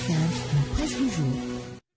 la presse du jour.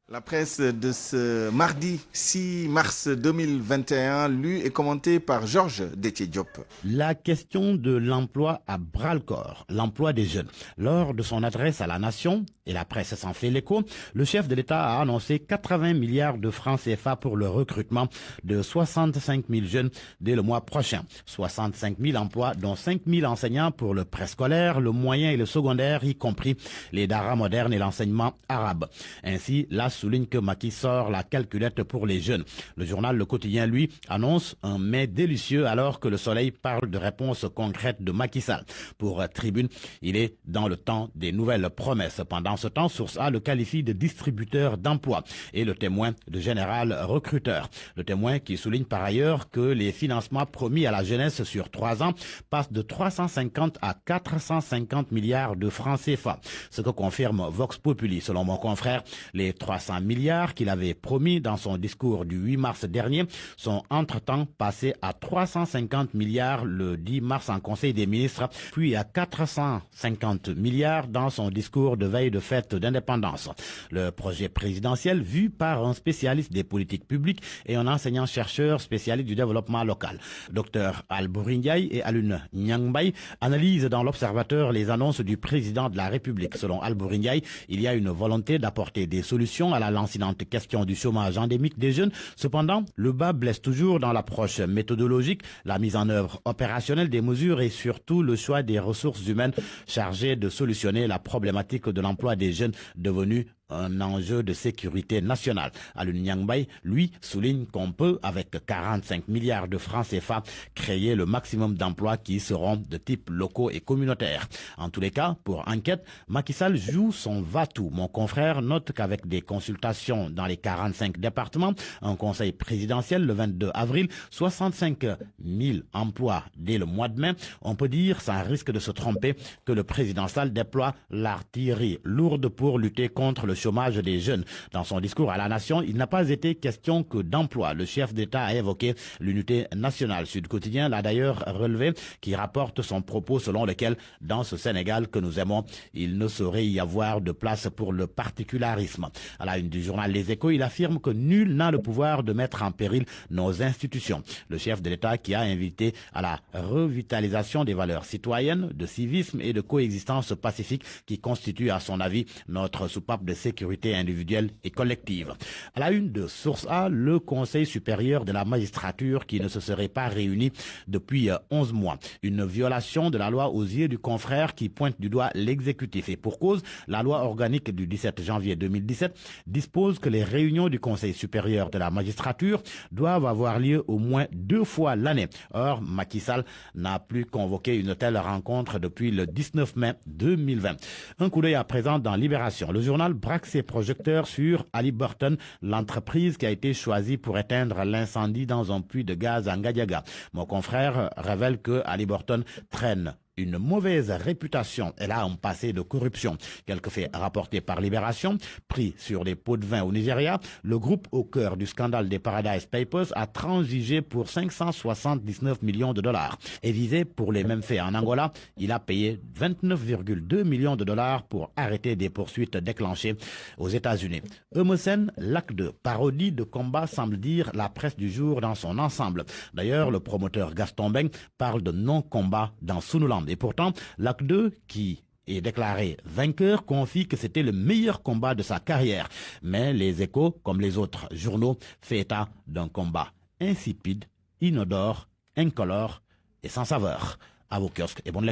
La presse de ce mardi 6 mars 2021, lue et commentée par Georges Détié-Diop. La question de l'emploi à bras-le-corps, l'emploi des jeunes. Lors de son adresse à la nation, et la presse s'en fait l'écho, le chef de l'État a annoncé 80 milliards de francs CFA pour le recrutement de 65 000 jeunes dès le mois prochain. 65 000 emplois, dont 5 000 enseignants pour le préscolaire, le moyen et le secondaire, y compris les daras modernes et l'enseignement arabe. Ainsi, la souligne que Macky sort la calculette pour les jeunes. Le journal Le Quotidien, lui, annonce un mai délicieux alors que le soleil parle de réponses concrètes de Macky Sall. Pour Tribune, il est dans le temps des nouvelles promesses. Pendant ce temps, Source A le qualifie de distributeur d'emplois et le Témoin de général recruteur. Le Témoin qui souligne par ailleurs que les financements promis à la jeunesse sur 3 ans passent de 350 à 450 milliards de francs CFA. Ce que confirme Vox Populi. Selon mon confrère, les 300 milliards qu'il avait promis dans son discours du 8 mars dernier sont entre-temps passés à 350 milliards le 10 mars en Conseil des ministres, puis à 450 milliards dans son discours de veille de fête d'indépendance. Le projet présidentiel vu par un spécialiste des politiques publiques et un enseignant-chercheur spécialiste du développement local. Dr Alboury Ndiaye et Alioune Niang-Baye analysent dans l'Observateur les annonces du président de la République. Selon Alboury Ndiaye, il y a une volonté d'apporter des solutions à la lancinante question du chômage endémique des jeunes. Cependant, le bas blesse toujours dans l'approche méthodologique, la mise en œuvre opérationnelle des mesures et surtout le choix des ressources humaines chargées de solutionner la problématique de l'emploi des jeunes devenue un enjeu de sécurité nationale. Alioune Niang-Baye, lui, souligne qu'on peut, avec 45 milliards de francs CFA, créer le maximum d'emplois qui seront de type locaux et communautaires. En tous les cas, pour Enquête, Macky Sall joue son va-tout. Mon confrère note qu'avec des consultations dans les 45 départements, un conseil présidentiel le 22 avril, 65 000 emplois dès le mois de mai, on peut dire, sans risque de se tromper, que le président Sall déploie l'artillerie lourde pour lutter contre le chômage des jeunes. Dans son discours à la nation, il n'a pas été question que d'emploi. Le chef d'État a évoqué l'unité nationale. Sud Quotidien l'a d'ailleurs relevé, qui rapporte son propos selon lequel, dans ce Sénégal que nous aimons, il ne saurait y avoir de place pour le particularisme. À la une du journal Les Échos, il affirme que nul n'a le pouvoir de mettre en péril nos institutions. Le chef de l'État qui a invité à la revitalisation des valeurs citoyennes, de civisme et de coexistence pacifique qui constituent à son avis notre soupape de sécurité individuelle et collective. À la une de Source A, le Conseil supérieur de la magistrature qui ne se serait pas réuni depuis 11 mois. Une violation de la loi aux yeux du confrère qui pointe du doigt l'exécutif. Et pour cause, la loi organique du 17 janvier 2017 dispose que les réunions du Conseil supérieur de la magistrature doivent avoir lieu au moins 2 fois l'année. Or, Macky Sall n'a plus convoqué une telle rencontre depuis le 19 mai 2020. Un coup d'œil à présent dans Libération. Le journal braque ses projecteurs sur Halliburton, l'entreprise qui a été choisie pour éteindre l'incendie dans un puits de gaz à Ngadiaga. Mon confrère révèle que Halliburton traîne une mauvaise réputation. Elle a un passé de corruption. Quelques faits rapportés par Libération. Pris sur des pots de vin au Nigeria, le groupe au cœur du scandale des Paradise Papers a transigé pour 579 millions de dollars. Et visé pour les mêmes faits en Angola, il a payé 29,2 millions de dollars pour arrêter des poursuites déclenchées aux États-Unis. Eumeusen, l'acte de parodie de combat, semble dire la presse du jour dans son ensemble. D'ailleurs, le promoteur Gaston Beng parle de non-combat dans Sunuland. Et pourtant, l'acte 2, qui est déclaré vainqueur, confie que c'était le meilleur combat de sa carrière. Mais les Échos, comme les autres journaux, fait état d'un combat insipide, inodore, incolore et sans saveur. À vos kiosques et bonne lecture.